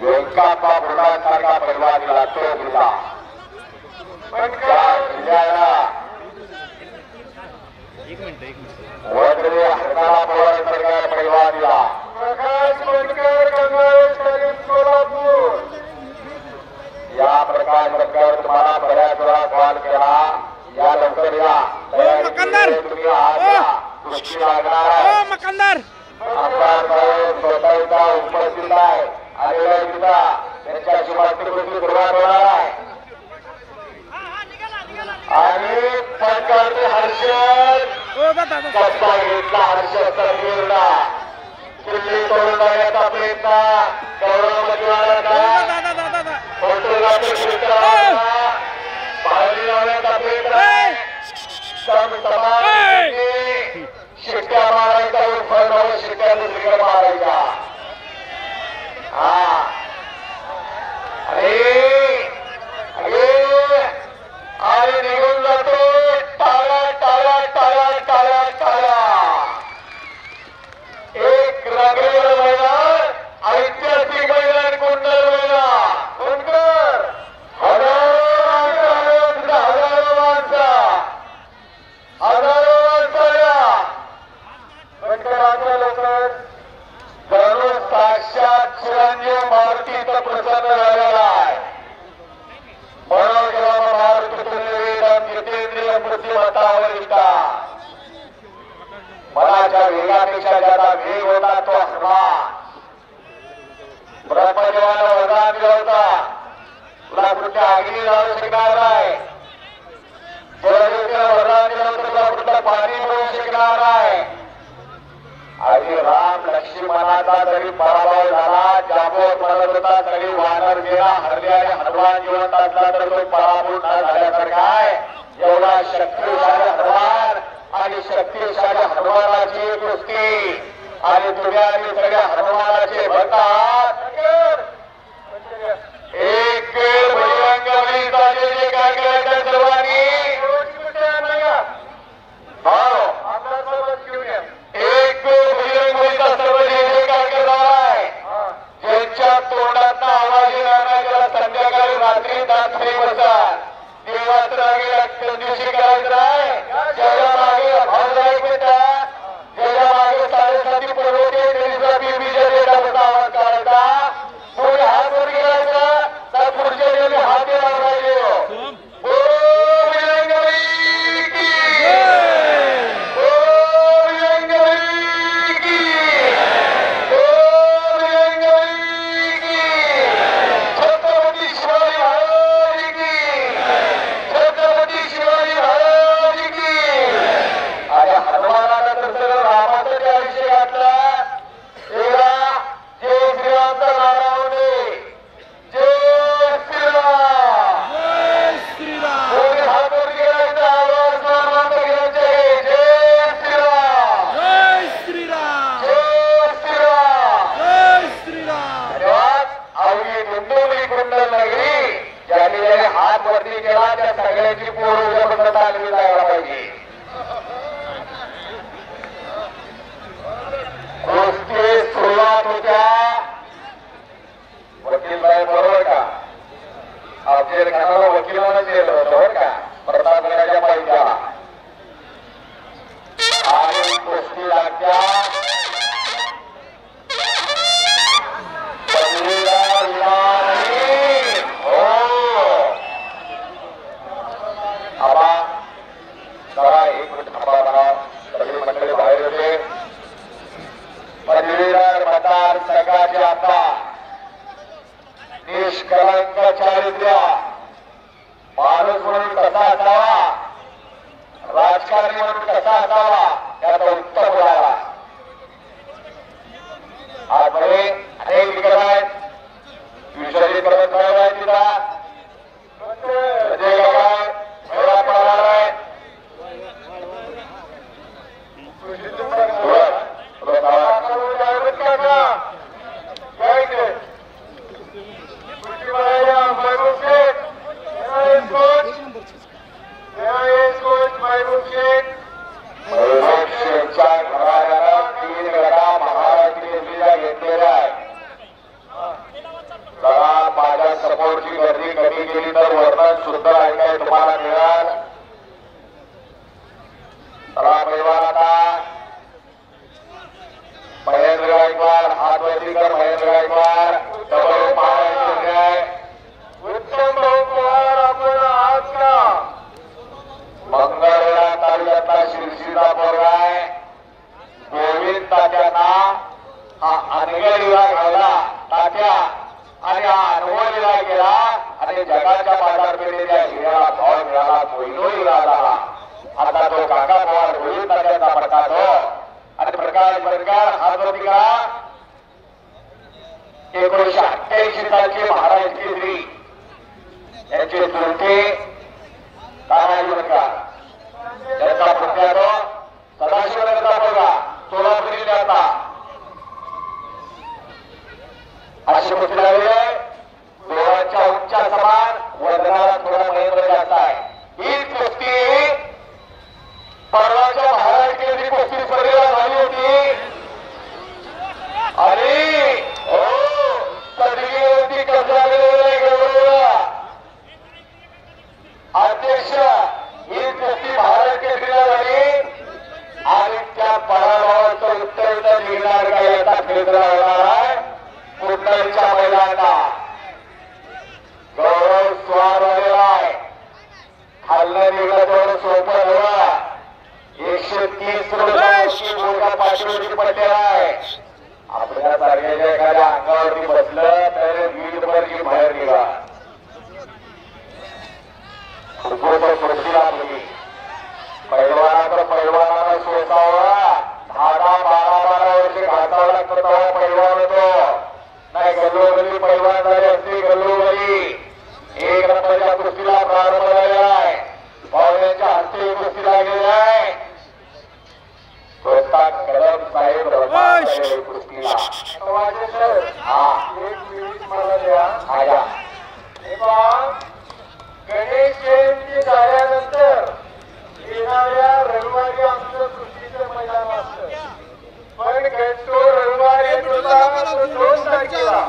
व्यंकाप्पा बुर्डासारखा पैलवान दिला तो दिला पण वडरे हरणाला पवारांसारखा पैलवान दिला प्रकाश बनकर गंगावेश सोलापूर या प्रकाश बनकर तुम्हाला बऱ्याच वेळा कॉल केला या लवकर या तुम्ही कुस्ती लागणार आहे मकंदर स्वतःचा उपस्थित आहे आलेला तिला त्यांच्याशी मात्र कुस्ती सुरुवात होणार आहे आणि सरकारने हर्षद कसा घेतला हर्षद सरकारला किल्ली तोडून जाण्याचा प्रयत्न गौरवमध्ये फोटोग्राफी पाहिली लावण्याचा प्रयत्न शिट्ट्या मारायचा उफर शिट्ट्या दुसरीकडे मारायचा हा आणि निघून जातो टाळ्या टाळ्या टाळ्या टाळ्या टाळ्या एक रंगलेलं मैदान ऐतिहासिक मैदान कुंडल मैदान कुंडकर हजारो माणसा कुंडकरांच्या लोक जणू साक्षात चिरंजीव मारुतीचा प्रसन्न झालेला आहे मनोग्राम मारुतीतून जितेंद्रिय बुद्धिमत्तावर येतात मनाच्या वेगापेक्षा ज्याचा वेग होता तो हनुमान ब्रह्मदेवाला वरदान दिलं होता तुला कुठल्या अग्नी जाऊ शकणार नाही जलदेवाला वरदान दिलं होतं तुला कुठलं पाणी मिळू शकणार नाही आणि राम लक्ष्मणाचा जरी पराभव झाला जांबोर म्हणत होता तरी वानर गेला हरले आणि हनुमान जिवंत असला तर तो पराभूत न झाल्यासारखा आहे एवढा शक्तिशाली हनुमान आणि शक्तिशाली हनुमानाची कुस्ती आणि तुम्ही आम्ही सगळ्या हनुमानाचे भक्त आहात एक बजरंग बलीचा जे काय करायचं सर्वांनी एक बजरंग बलीचा सर्व जे काय करणार आहे ज्यांच्या तोंडात आवाज येणार नाही त्याला संध्याकाळी रात्री दाखले बसतात देवाचं दिवशी करायचं नाही ज्याच्या मागे भावदायक होता ज्याच्या मागे साडेसाती परवडे बीबीच्या डेटाचा आवाज काढायचा पुढे हात वर गेलायचा तर पुढच्या वेळी हात येणार पाहिजे निष्कलंक चारित्र्य माणूस म्हणून कसा असावा राजकारणी म्हणून कसा असावा याचा उत्तम उदाहरण आजमध्ये अनेक विक्रम आहेत विषयी पर्वत आहे तिला तात्या आणि अनुभव दिला गेला आणि जगाच्या बाजारपेठेच्या हिऱ्याला भाव मिळाला, कोहिनूर हिरा झाला. आता तो काका पवार होईल तात्याचा पडका तो. आणि प्रकाश बरकर हातवरती करा. 1988 सालचे महाराज केसरी यांचे चुलते तानाजी बरकर त्यांचा पुतण्या तो सदाशिवनगरचा मुलगा सोलापूर जिल्ह्यातला अशी कुस्ती लागली आहे. दोघांच्या उच्च समान वजनाला थोडा महेंद्र जास्त आहे. ही कुस्ती परवाच्या महाराज केसरी कुस्ती स्पर्धेला झाली होती आणि पदवीवरती कब्जा केलेला अध्यक्ष ही कुस्ती महाराज केसरीला झाली आणि त्या पराभवाचं उत्तर निघणार का याचा खेळला होणार आहे. कुंडलच्या मैदानाला गौरव स्वार झालेला आहे. खाल्लं निघलं तेवढं सोपं हवं. 130 रुपये 500 पडलेला आहे. आपल्या सारख्याच्या एखाद्या अंगावरती बसलं तर वीरभरची बाहेर निघा. पैलवाना तर पैलवानाला सोसावा. 10-12 वर्षे घाटावं लागतं तेव्हा पैलवान होतो. नाही गल्लोगल्ली पैलवान झाले असते. गल्लोगल्ली एक नंबरच्या कुस्तीला प्रारंभ झालेला आहे. पाहुण्यांच्या हस्ते कुस्ती लागलेली आहे. स्वतः कदम साहेब कुस्तीला मला द्या. गणेश जयंती झाल्यानंतर येणाऱ्या रविवारी आमचं कुस्तीचं मैदान असतं. पण तो रविवारी 2 तारखेला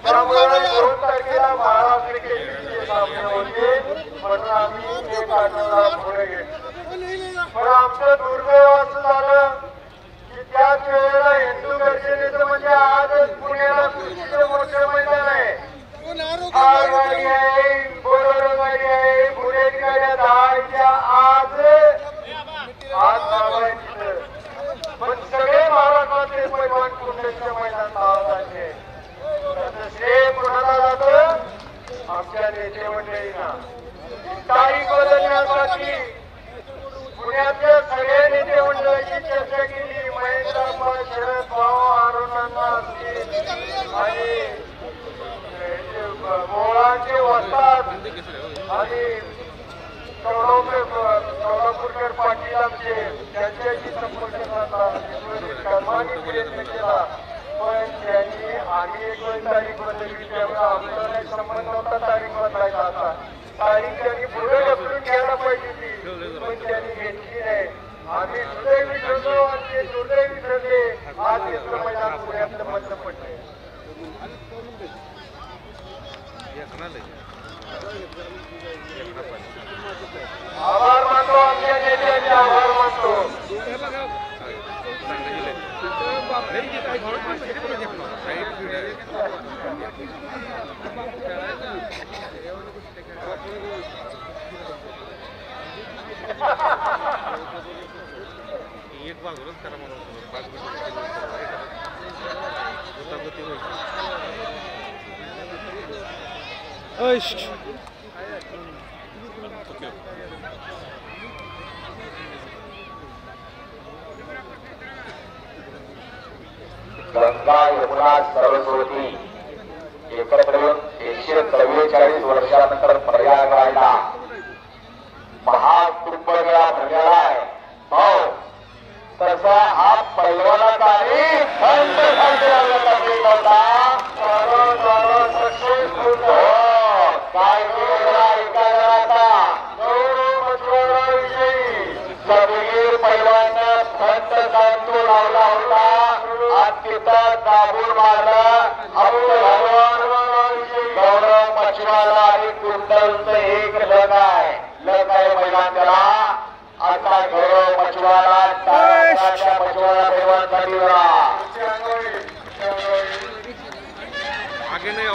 त्यामुळे 2 तारखेला महाराष्ट्र केसरीचे सामने होते म्हणून आम्ही एक आठवडा पुढे घेतलो. पण आमचं दुर्दैव असं झालं की त्याच वेळेला हिंदू गर्जनेचं म्हणजे आजच पुण्याला कुस्तीचं मोठं मैदान आहे. गाडी आहे, बोलेरो गाडी आहे, बुलेट गाड्या 10च्या आज पण सगळे महाराष्ट्रातले पैलवान कुंडलच्या मैदानात आले. त्याचं श्रेय कोणाला जातं? आमच्या नेते मंडळींना. तारीख बदलण्यासाठी पुण्यातल्या सगळ्या नेते मंडळाची चर्चा केली. महेंद्र शरद भाऊ अरुणांना आणि मोहळांचे वस्ताद आणि सोलापूरकर पाटील आमचे त्यांच्याशी संपर्क साधला. प्रयत्न केला पण त्यांनी आम्ही 1 तारीख बदलली. त्यामुळे आमचा काही संबंध नव्हता तारीख बदलायचा. आता तारीख त्यांनी पुढे ढकलून घ्यायला पाहिजे होती पण त्यांनी घेतली नाही. आम्ही दुर्दैवी ठरलो आणि ते दुर्दैवी ठरले. आज तिसरं मैदान पुण्यातलं बंद पडलंय. आभार मानतो आमच्या नेत्यांचे. आभार मानतो. एक बाजूलाच करा म्हणून गंगा यमुना सरस्वती एकत्र येऊन 144 वर्षानंतर प्रयागराजला महाकुंभमेळा भरलेला आहे. भाऊ तसा हा पैलवानाचा आणि थंड काय सदगीर पैलवानं थंड सांगतो लावला होता आणि तिथं दाबून मारलं. गौरव मच्छीवाला आणि कुंडलचं एक लग आहे मैदान त्याला. आता गौरव मच्छीवाला मच्छीवाला पैलवानसाठी आगे नाही